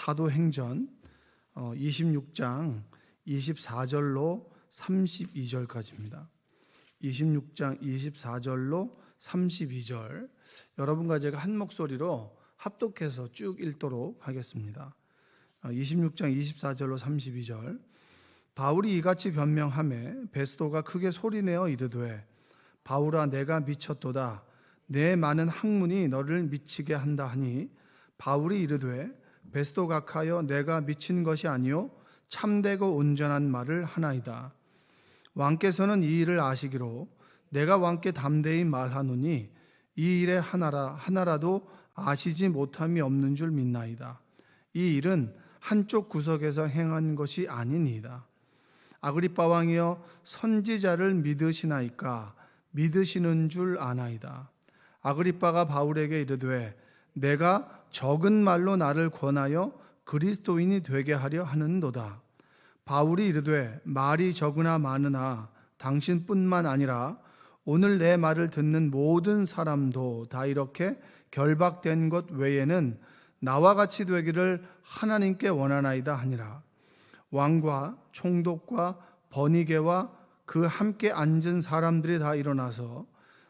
사도행전 26장 24절로 32절까지입니다. 26장 24절로 32절 여러분과 제가 한 목소리로 합독해서 쭉 읽도록 하겠습니다. 26장 24절로 32절 바울이 이같이 변명하매 베스도가 크게 소리내어 이르되 바울아 내가 미쳤도다 내 많은 학문이 너를 미치게 한다 하니 바울이 이르되 베스도 각하여 내가 미친 것이 아니요 참되고 온전한 말을 하나이다. 왕께서는 이 일을 아시기로 내가 왕께 담대히 말하노니 이 일에 하나라도 아시지 못함이 없는 줄 믿나이다. 이 일은 한쪽 구석에서 행한 것이 아니니이다. 아그리빠 왕이여 선지자를 믿으시나이까 믿으시는 줄 아나이다. 아그리빠가 바울에게 이르되 내가 적은 말로 나를 권하여 그리스도인이 되게 하려 하는도다. 바울이 이르되 말이 적으나 많으나 당신뿐만 아니라 오늘 내 말을 듣는 모든 사람도 다 이렇게 결박된 것 외에는 나와 같이 되기를 하나님께 원하나이다 하니라. 왕과 총독과 번이게와 그 함께 앉은 사람들이 다 일어나서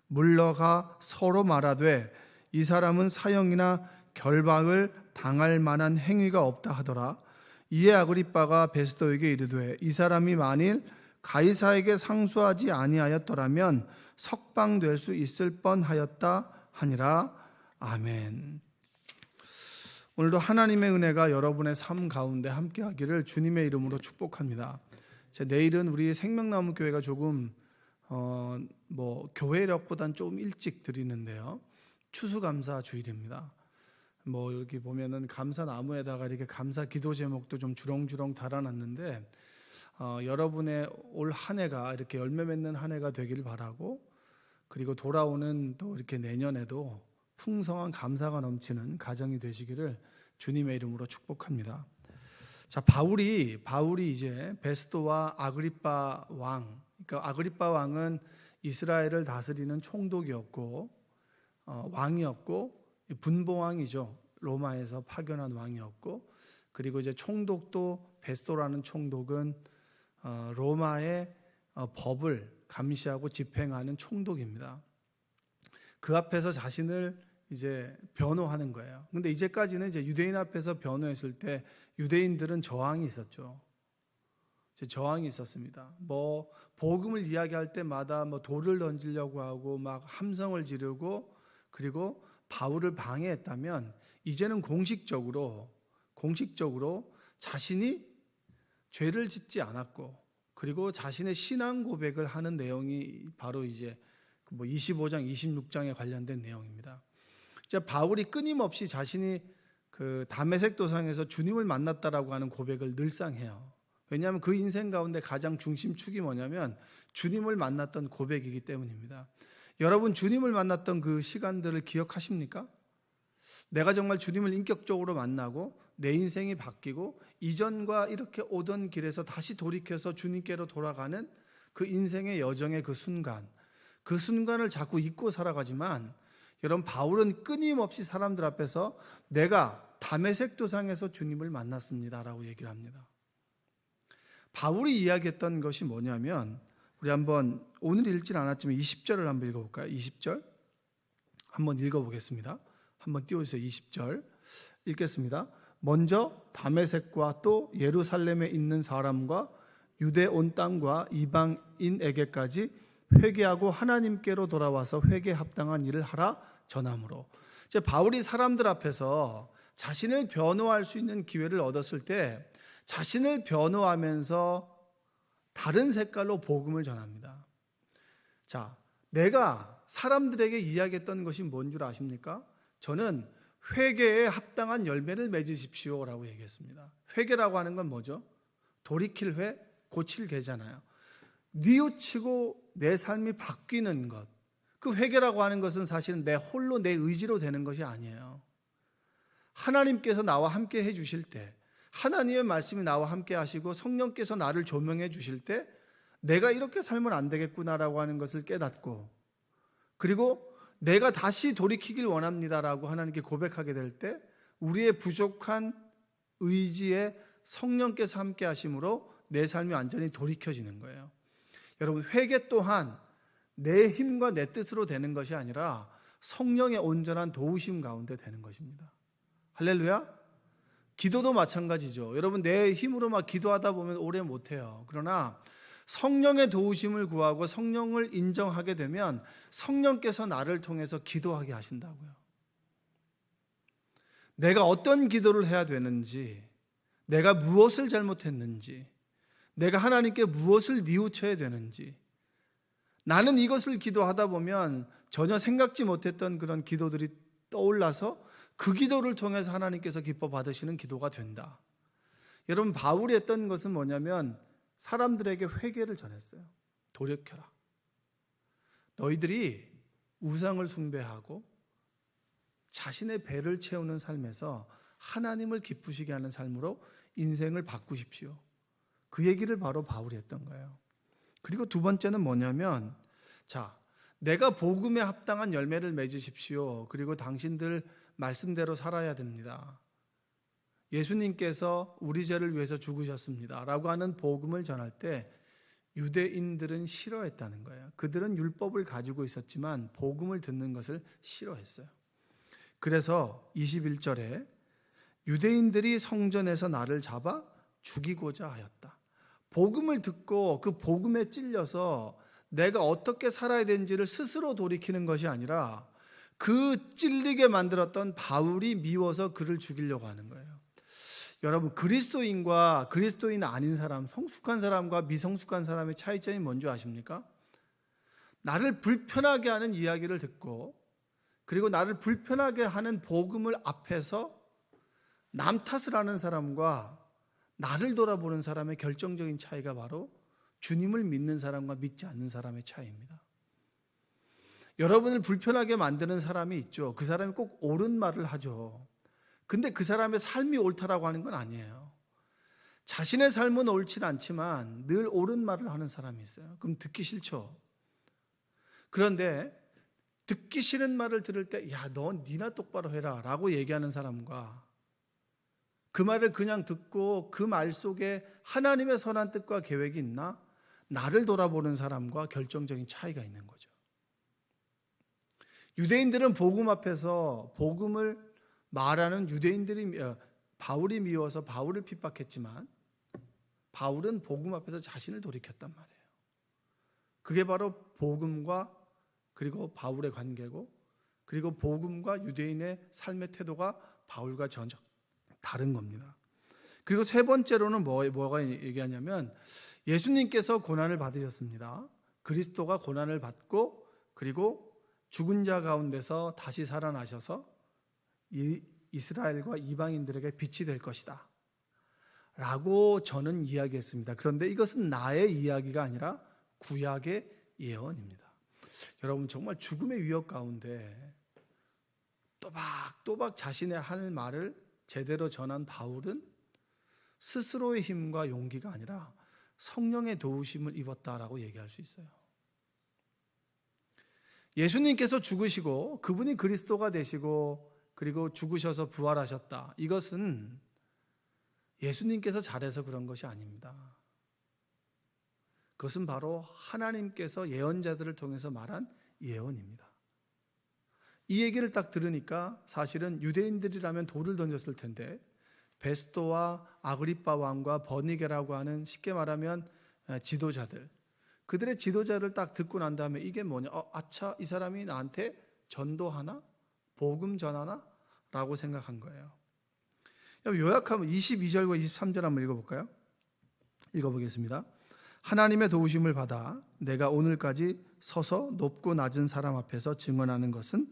물러가 서로 말하되 이 사람은 사형이나 결박을 당할 만한 행위가 없다 하더라. 이에 아그리빠가 베스도에게 이르되 이 사람이 만일 가이사에게 상수하지 아니하였더라면 석방될 수 있을 뻔하였다 하니라. 아멘. 오늘도 하나님의 은혜가 여러분의 삶 가운데 함께하기를 주님의 이름으로 축복합니다. 내일은 우리 생명나무 교회가 조금 교회력보다는 조금 일찍 드리는데요. 추수감사 주일입니다. 여기 보면은 감사 나무에다가 이렇게 감사 기도 제목도 좀 주렁주렁 달아놨는데 여러분의 올 한 해가 이렇게 열매 맺는 한 해가 되길 바라고, 그리고 돌아오는 또 이렇게 내년에도 풍성한 감사가 넘치는 가정이 되시기를 주님의 이름으로 축복합니다. 자, 바울이 이제 베스도와 아그리빠 왕, 그러니까 아그리빠 왕은 이스라엘을 다스리는 총독이었고 왕이었고 분봉왕이죠. 로마에서 파견한 왕이었고, 그리고 이제 총독도 베스도라는 총독은 로마의 법을 감시하고 집행하는 총독입니다. 그 앞에서 자신을 이제 변호하는 거예요. 근데 이제까지는 이제 유대인 앞에서 변호했을 때 유대인들은 저항이 있었죠. 저항이 있었습니다. 복음을 이야기할 때마다 돌을 던지려고 하고 막 함성을 지르고, 그리고 바울을 방해했다면 이제는 공식적으로 자신이 죄를 짓지 않았고, 그리고 자신의 신앙 고백을 하는 내용이 바로 이제 25장, 26장에 관련된 내용입니다. 이제 바울이 끊임없이 자신이 그 다메섹 도상에서 주님을 만났다라고 하는 고백을 늘상 해요. 왜냐하면 그 인생 가운데 가장 중심축이 뭐냐면 주님을 만났던 고백이기 때문입니다. 여러분, 주님을 만났던 그 시간들을 기억하십니까? 내가 정말 주님을 인격적으로 만나고 내 인생이 바뀌고 이전과 이렇게 오던 길에서 다시 돌이켜서 주님께로 돌아가는 그 인생의 여정의 그 순간을 자꾸 잊고 살아가지만, 여러분, 바울은 끊임없이 사람들 앞에서 내가 다메섹 도상에서 주님을 만났습니다라고 얘기를 합니다. 바울이 이야기했던 것이 뭐냐면, 우리 한번 오늘 읽진 않았지만 20절을 한번 읽어볼까요? 20절 한번 읽어보겠습니다. 한번 띄워주세요. 20절 읽겠습니다. 먼저 다메섹과 또 예루살렘에 있는 사람과 유대 온 땅과 이방인에게까지 회개하고 하나님께로 돌아와서 회개에 합당한 일을 하라 전함으로. 이제 바울이 사람들 앞에서 자신을 변호할 수 있는 기회를 얻었을 때 자신을 변호하면서 다른 색깔로 복음을 전합니다. 자, 내가 사람들에게 이야기했던 것이 뭔 줄 아십니까? 저는 회개에 합당한 열매를 맺으십시오라고 얘기했습니다. 회개라고 하는 건 뭐죠? 돌이킬 회, 고칠 개잖아요. 뉘우치고 내 삶이 바뀌는 것. 그 회개라고 하는 것은 사실은 내 홀로 내 의지로 되는 것이 아니에요. 하나님께서 나와 함께 해주실 때, 하나님의 말씀이 나와 함께 하시고 성령께서 나를 조명해 주실 때 내가 이렇게 살면 안 되겠구나라고 하는 것을 깨닫고, 그리고 내가 다시 돌이키길 원합니다라고 하나님께 고백하게 될 때 우리의 부족한 의지에 성령께서 함께 하심으로 내 삶이 완전히 돌이켜지는 거예요. 여러분, 회개 또한 내 힘과 내 뜻으로 되는 것이 아니라 성령의 온전한 도우심 가운데 되는 것입니다. 할렐루야. 기도도 마찬가지죠. 여러분, 내 힘으로 막 기도하다 보면 오래 못해요. 그러나 성령의 도우심을 구하고 성령을 인정하게 되면 성령께서 나를 통해서 기도하게 하신다고요. 내가 어떤 기도를 해야 되는지, 내가 무엇을 잘못했는지, 내가 하나님께 무엇을 뉘우쳐야 되는지, 나는 이것을 기도하다 보면 전혀 생각지 못했던 그런 기도들이 떠올라서 그 기도를 통해서 하나님께서 기뻐 받으시는 기도가 된다. 여러분, 바울이 했던 것은 뭐냐면 사람들에게 회개를 전했어요. 돌이켜라. 너희들이 우상을 숭배하고 자신의 배를 채우는 삶에서 하나님을 기쁘시게 하는 삶으로 인생을 바꾸십시오. 그 얘기를 바로 바울이 했던 거예요. 그리고 두 번째는 뭐냐면, 자, 내가 복음에 합당한 열매를 맺으십시오. 그리고 당신들 말씀대로 살아야 됩니다. 예수님께서 우리 죄를 위해서 죽으셨습니다 라고 하는 복음을 전할 때 유대인들은 싫어했다는 거예요. 그들은 율법을 가지고 있었지만 복음을 듣는 것을 싫어했어요. 그래서 21절에 유대인들이 성전에서 나를 잡아 죽이고자 하였다. 복음을 듣고 그 복음에 찔려서 내가 어떻게 살아야 되는지를 스스로 돌이키는 것이 아니라 그 찔리게 만들었던 바울이 미워서 그를 죽이려고 하는 거예요. 여러분, 그리스도인과 그리스도인 아닌 사람, 성숙한 사람과 미성숙한 사람의 차이점이 뭔지 아십니까? 나를 불편하게 하는 이야기를 듣고 그리고 나를 불편하게 하는 복음을 앞에서 남 탓을 하는 사람과 나를 돌아보는 사람의 결정적인 차이가 바로 주님을 믿는 사람과 믿지 않는 사람의 차이입니다. 여러분을 불편하게 만드는 사람이 있죠. 그 사람이 꼭 옳은 말을 하죠. 근데 그 사람의 삶이 옳다라고 하는 건 아니에요. 자신의 삶은 옳진 않지만 늘 옳은 말을 하는 사람이 있어요. 그럼 듣기 싫죠. 그런데 듣기 싫은 말을 들을 때, 야, 넌 니나 똑바로 해라 라고 얘기하는 사람과 그 말을 그냥 듣고 그 말 속에 하나님의 선한 뜻과 계획이 있나? 나를 돌아보는 사람과 결정적인 차이가 있는 거죠. 유대인들은 복음 앞에서 복음을 말하는 바울이 미워서 바울을 핍박했지만 바울은 복음 앞에서 자신을 돌이켰단 말이에요. 그게 바로 복음과 그리고 바울의 관계고, 그리고 복음과 유대인의 삶의 태도가 바울과 전혀 다른 겁니다. 그리고 세 번째로는 뭐가 얘기하냐면, 예수님께서 고난을 받으셨습니다. 그리스도가 고난을 받고 그리고 죽은 자 가운데서 다시 살아나셔서 이스라엘과 이방인들에게 빛이 될 것이다 라고 저는 이야기했습니다. 그런데 이것은 나의 이야기가 아니라 구약의 예언입니다. 여러분, 정말 죽음의 위협 가운데 또박또박 자신의 할 말을 제대로 전한 바울은 스스로의 힘과 용기가 아니라 성령의 도우심을 입었다라고 얘기할 수 있어요. 예수님께서 죽으시고 그분이 그리스도가 되시고 그리고 죽으셔서 부활하셨다. 이것은 예수님께서 잘해서 그런 것이 아닙니다. 그것은 바로 하나님께서 예언자들을 통해서 말한 예언입니다. 이 얘기를 딱 들으니까 사실은 유대인들이라면 돌을 던졌을 텐데 베스토와 아그리빠 왕과 버니게라고 하는, 쉽게 말하면 지도자들, 그들의 지도자를 딱 듣고 난 다음에 이게 뭐냐, 아차, 이 사람이 나한테 전도하나? 복음 전하나? 라고 생각한 거예요. 요약하면 22절과 23절 한번 읽어볼까요? 읽어보겠습니다. 하나님의 도우심을 받아 내가 오늘까지 서서 높고 낮은 사람 앞에서 증언하는 것은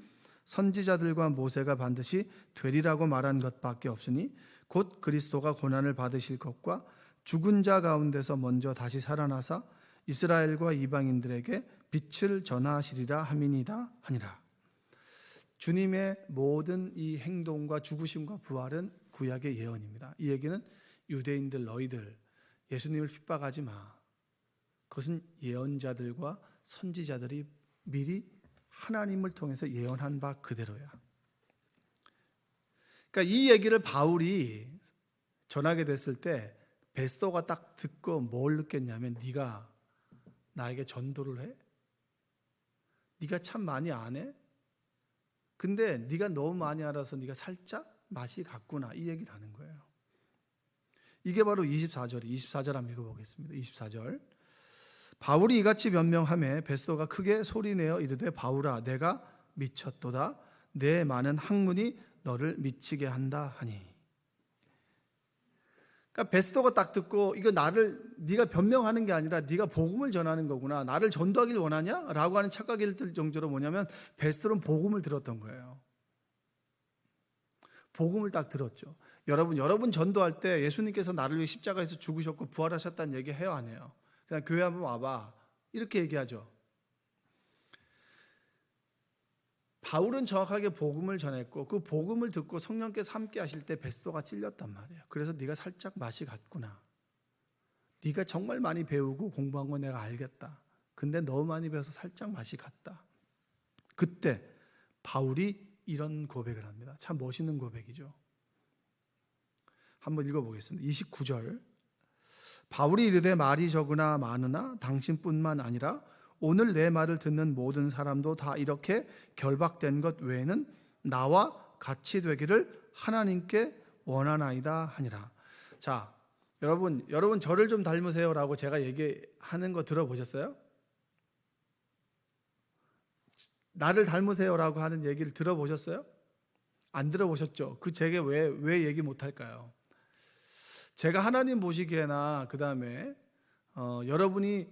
선지자들과 모세가 반드시 되리라고 말한 것밖에 없으니 곧 그리스도가 고난을 받으실 것과 죽은 자 가운데서 먼저 다시 살아나사 이스라엘과 이방인들에게 빛을 전하시리라 함이니이다 하니라. 주님의 모든 이 행동과 죽으심과 부활은 구약의 예언입니다. 이 얘기는 유대인들, 너희들 예수님을 핍박하지 마. 그것은 예언자들과 선지자들이 미리 하나님을 통해서 예언한 바 그대로야. 그러니까 이 얘기를 바울이 전하게 됐을 때 베스도가 딱 듣고 뭘 느꼈냐면, 네가 나에게 전도를 해? 네가 참 많이 안 해? 근데 네가 너무 많이 알아서 네가 살짝 맛이 갔구나, 이 얘기를 하는 거예요. 이게 바로 24절 한번 읽어보겠습니다. 24절. 바울이 이같이 변명하매 베스도가 크게 소리내어 이르되, 바울아, 내가 미쳤도다. 내 많은 학문이 너를 미치게 한다 하니. 그러니까 베스도가 딱 듣고, 이거 네가 변명하는 게 아니라 네가 복음을 전하는 거구나, 나를 전도하길 원하냐? 라고 하는 착각이 들 정도로, 뭐냐면 베스도는 복음을 들었던 거예요. 복음을 딱 들었죠. 여러분 전도할 때 예수님께서 나를 위해 십자가에서 죽으셨고 부활하셨다는 얘기 해요, 안 해요? 그냥 교회 한번 와봐, 이렇게 얘기하죠. 바울은 정확하게 복음을 전했고, 그 복음을 듣고 성령께서 함께 하실 때 베스도가 찔렸단 말이에요. 그래서 네가 살짝 맛이 갔구나, 네가 정말 많이 배우고 공부한 거 내가 알겠다, 근데 너무 많이 배워서 살짝 맛이 갔다. 그때 바울이 이런 고백을 합니다. 참 멋있는 고백이죠. 한번 읽어보겠습니다. 29절. 바울이 이르되, 말이 적으나 많으나 당신뿐만 아니라 오늘 내 말을 듣는 모든 사람도 다 이렇게 결박된 것 외에는 나와 같이 되기를 하나님께 원하나이다 하니라. 자, 여러분 저를 좀 닮으세요라고 제가 얘기하는 거 들어보셨어요? 나를 닮으세요라고 하는 얘기를 들어보셨어요? 안 들어보셨죠? 제가 왜 얘기 못할까요? 제가 하나님 보시기에나, 그 다음에 여러분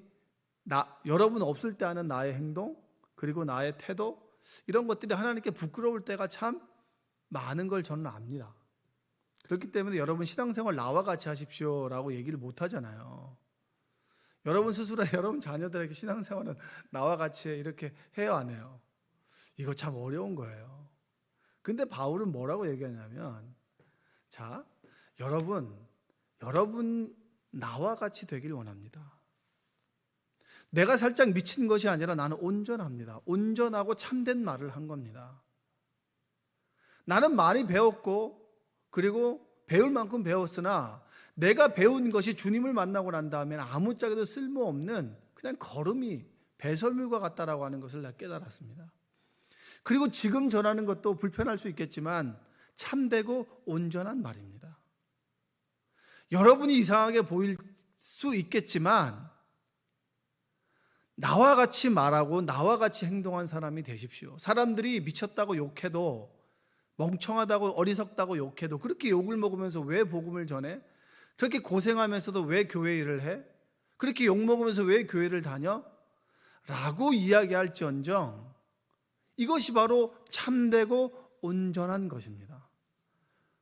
없을 때 하는 나의 행동, 그리고 나의 태도, 이런 것들이 하나님께 부끄러울 때가 참 많은 걸 저는 압니다. 그렇기 때문에 여러분 신앙생활 나와 같이 하십시오라고 얘기를 못 하잖아요. 여러분 스스로 여러분 자녀들에게 신앙생활은 나와 같이 이렇게 해요, 안 해요? 이거 참 어려운 거예요. 근데 바울은 뭐라고 얘기하냐면, 자, 여러분 나와 같이 되길 원합니다. 내가 살짝 미친 것이 아니라 나는 온전합니다. 온전하고 참된 말을 한 겁니다. 나는 많이 배웠고, 그리고 배울 만큼 배웠으나 내가 배운 것이 주님을 만나고 난 다음에는 아무짝에도 쓸모없는 그냥 거름이 배설물과 같다라고 하는 것을 내가 깨달았습니다. 그리고 지금 전하는 것도 불편할 수 있겠지만 참되고 온전한 말입니다. 여러분이 이상하게 보일 수 있겠지만 나와 같이 말하고 나와 같이 행동한 사람이 되십시오. 사람들이 미쳤다고 욕해도, 멍청하다고 어리석다고 욕해도, 그렇게 욕을 먹으면서 왜 복음을 전해? 그렇게 고생하면서도 왜 교회 일을 해? 그렇게 욕 먹으면서 왜 교회를 다녀? 라고 이야기할지언정 이것이 바로 참되고 온전한 것입니다.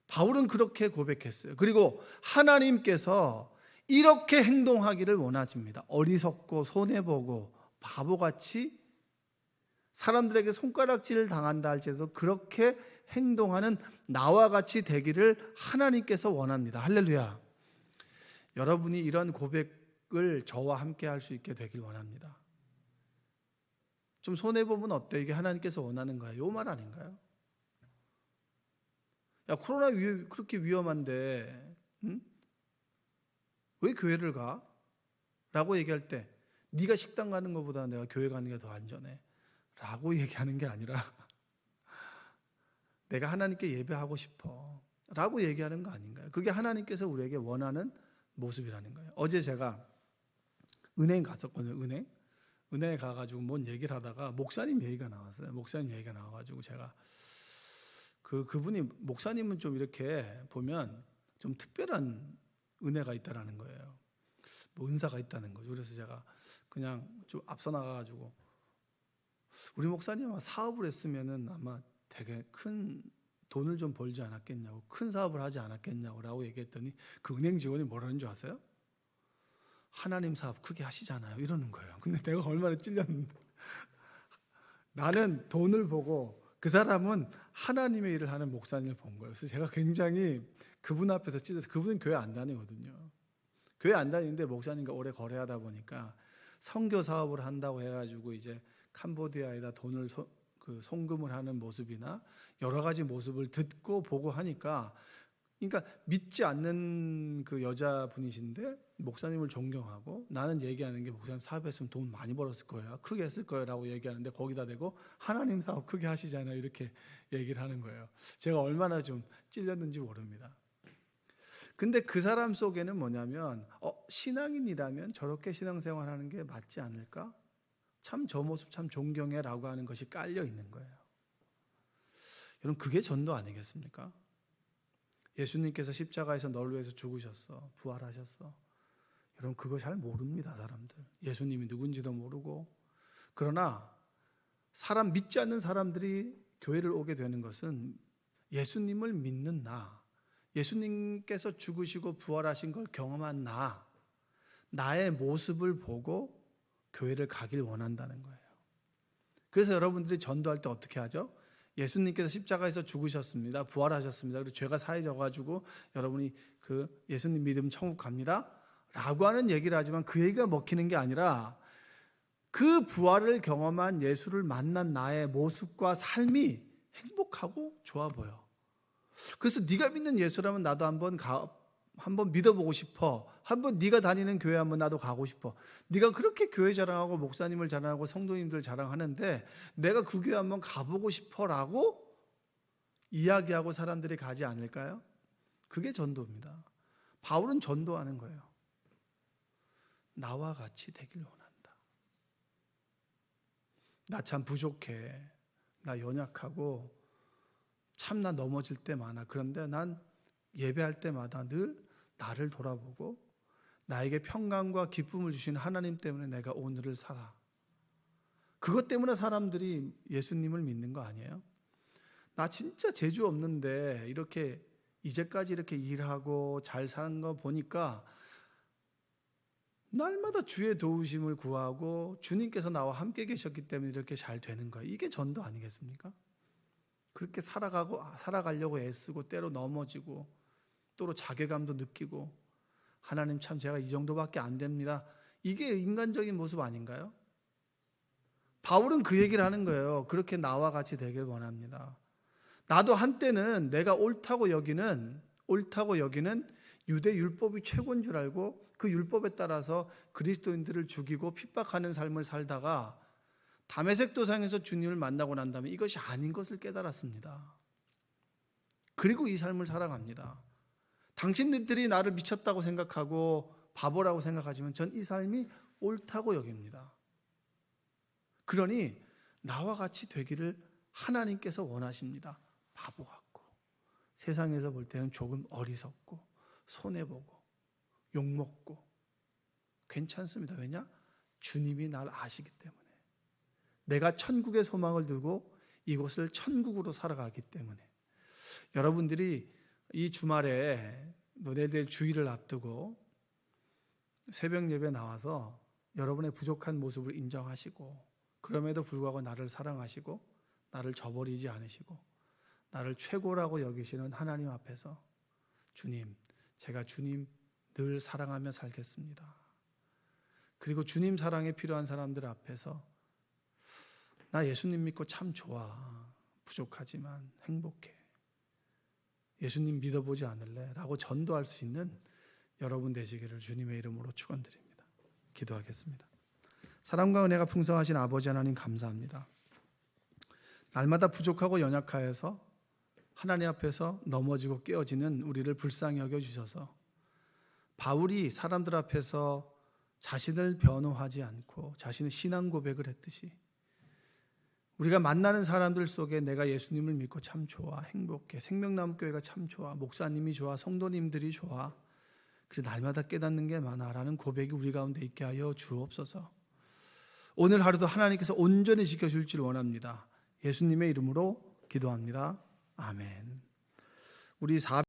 바울은 그렇게 고백했어요. 그리고 하나님께서 이렇게 행동하기를 원하십니다. 어리석고 손해보고 바보같이 사람들에게 손가락질을 당한다 할지라도 그렇게 행동하는 나와 같이 되기를 하나님께서 원합니다. 할렐루야. 여러분이 이런 고백을 저와 함께 할 수 있게 되길 원합니다. 좀 손해보면 어때? 이게 하나님께서 원하는 거예요. 이 말 아닌가요? 야, 코로나 그렇게 위험한데 왜 교회를 가? 라고 얘기할 때, 네가 식당 가는 것보다 내가 교회 가는 게 더 안전해 라고 얘기하는 게 아니라 내가 하나님께 예배하고 싶어 라고 얘기하는 거 아닌가요? 그게 하나님께서 우리에게 원하는 모습이라는 거예요. 어제 제가 은행 갔었거든요. 은행에 가가지고 뭔 얘기를 하다가 목사님 얘기가 나왔어요. 목사님 얘기가 나와가지고 제가 그분이, 목사님은 좀 이렇게 보면 좀 특별한 은혜가 있다라는 거예요. 뭐 은사가 있다는 거죠. 그래서 제가 그냥 좀 앞서 나가가지고, 우리 목사님 아마 사업을 했으면은 아마 되게 큰 돈을 좀 벌지 않았겠냐고, 큰 사업을 하지 않았겠냐고 라고 얘기했더니 그 은행 직원이 뭐라는 줄 아세요? 하나님 사업 크게 하시잖아요 이러는 거예요. 근데 내가 얼마나 찔렸는데. 나는 돈을 보고 그 사람은 하나님의 일을 하는 목사님을 본 거예요. 그래서 제가 굉장히 그분 앞에서 찔려서, 그분은 교회 안 다니거든요. 교회 안 다니는데 목사님과 오래 거래하다 보니까 선교 사업을 한다고 해가지고 이제 캄보디아에다 돈을 송금을 하는 모습이나 여러 가지 모습을 듣고 보고 하니까 그러니까 믿지 않는 그 여자분이신데 목사님을 존경하고, 나는 얘기하는 게 목사님 사업했으면 돈 많이 벌었을 거예요, 크게 했을 거예요 라고 얘기하는데 거기다 대고 하나님 사업 크게 하시잖아요 이렇게 얘기를 하는 거예요. 제가 얼마나 좀 찔렸는지 모릅니다. 근데 그 사람 속에는 뭐냐면 신앙인이라면 저렇게 신앙생활하는 게 맞지 않을까? 참 저 모습 참 존경해 라고 하는 것이 깔려 있는 거예요. 여러분, 그게 전도 아니겠습니까? 예수님께서 십자가에서 너를 위해서 죽으셨어, 부활하셨어. 여러분, 그거 잘 모릅니다 사람들. 예수님이 누군지도 모르고. 그러나 사람 믿지 않는 사람들이 교회를 오게 되는 것은 예수님을 믿는 나, 예수님께서 죽으시고 부활하신 걸 경험한 나의 모습을 보고 교회를 가길 원한다는 거예요. 그래서 여러분들이 전도할 때 어떻게 하죠? 예수님께서 십자가에서 죽으셨습니다, 부활하셨습니다, 그리고 죄가 사해져가지고 여러분이 그 예수님 믿으면 천국 갑니다 라고 하는 얘기를 하지만 그 얘기가 먹히는 게 아니라 그 부활을 경험한 예수를 만난 나의 모습과 삶이 행복하고 좋아 보여. 그래서 네가 믿는 예수라면 나도 한번 믿어보고 싶어. 한번 네가 다니는 교회 한번 나도 가고 싶어. 네가 그렇게 교회 자랑하고 목사님을 자랑하고 성도님들 자랑하는데 내가 그 교회 한번 가보고 싶어라고 이야기하고 사람들이 가지 않을까요? 그게 전도입니다. 바울은 전도하는 거예요. 나와 같이 되길 원한다. 나 참 부족해. 나 연약하고 참 나 넘어질 때 많아. 그런데 난 예배할 때마다 늘 나를 돌아보고 나에게 평강과 기쁨을 주신 하나님 때문에 내가 오늘을 살아. 그것 때문에 사람들이 예수님을 믿는 거 아니에요? 나 진짜 재주 없는데 이렇게 이제까지 이렇게 일하고 잘 사는 거 보니까 날마다 주의 도우심을 구하고 주님께서 나와 함께 계셨기 때문에 이렇게 잘 되는 거예요. 이게 전도 아니겠습니까? 그렇게 살아가려고 애쓰고 때로 넘어지고 또 자괴감도 느끼고 하나님 참 제가 이 정도밖에 안 됩니다. 이게 인간적인 모습 아닌가요? 바울은 그 얘기를 하는 거예요. 그렇게 나와 같이 되길 원합니다. 나도 한때는 내가 옳다고 여기는 유대 율법이 최고인 줄 알고 그 율법에 따라서 그리스도인들을 죽이고 핍박하는 삶을 살다가 다메섹 도상에서 주님을 만나고 난 다음에 이것이 아닌 것을 깨달았습니다. 그리고 이 삶을 살아갑니다. 당신들이 나를 미쳤다고 생각하고 바보라고 생각하지만 전 이 삶이 옳다고 여깁니다. 그러니 나와 같이 되기를 하나님께서 원하십니다. 바보 같고 세상에서 볼 때는 조금 어리석고 손해보고 욕먹고 괜찮습니다. 왜냐? 주님이 날 아시기 때문에. 내가 천국의 소망을 두고 이곳을 천국으로 살아가기 때문에. 여러분들이 이 주말에 너네들 주일을 앞두고 새벽 예배 나와서 여러분의 부족한 모습을 인정하시고 그럼에도 불구하고 나를 사랑하시고 나를 저버리지 않으시고 나를 최고라고 여기시는 하나님 앞에서 주님, 제가 주님 늘 사랑하며 살겠습니다. 그리고 주님 사랑에 필요한 사람들 앞에서 나 예수님 믿고 참 좋아. 부족하지만 행복해. 예수님 믿어보지 않을래? 라고 전도할 수 있는 여러분 되시기를 주님의 이름으로 축원드립니다. 기도하겠습니다. 사랑과 은혜가 풍성하신 아버지 하나님 감사합니다. 날마다 부족하고 연약하여서 하나님 앞에서 넘어지고 깨어지는 우리를 불쌍히 여겨주셔서 바울이 사람들 앞에서 자신을 변호하지 않고 자신의 신앙 고백을 했듯이 우리가 만나는 사람들 속에 내가 예수님을 믿고 참 좋아, 행복해, 생명나무교회가 참 좋아, 목사님이 좋아, 성도님들이 좋아, 그래서 날마다 깨닫는 게 많아라는 고백이 우리 가운데 있게 하여 주옵소서. 오늘 하루도 하나님께서 온전히 지켜줄 줄 원합니다. 예수님의 이름으로 기도합니다. 아멘. 우리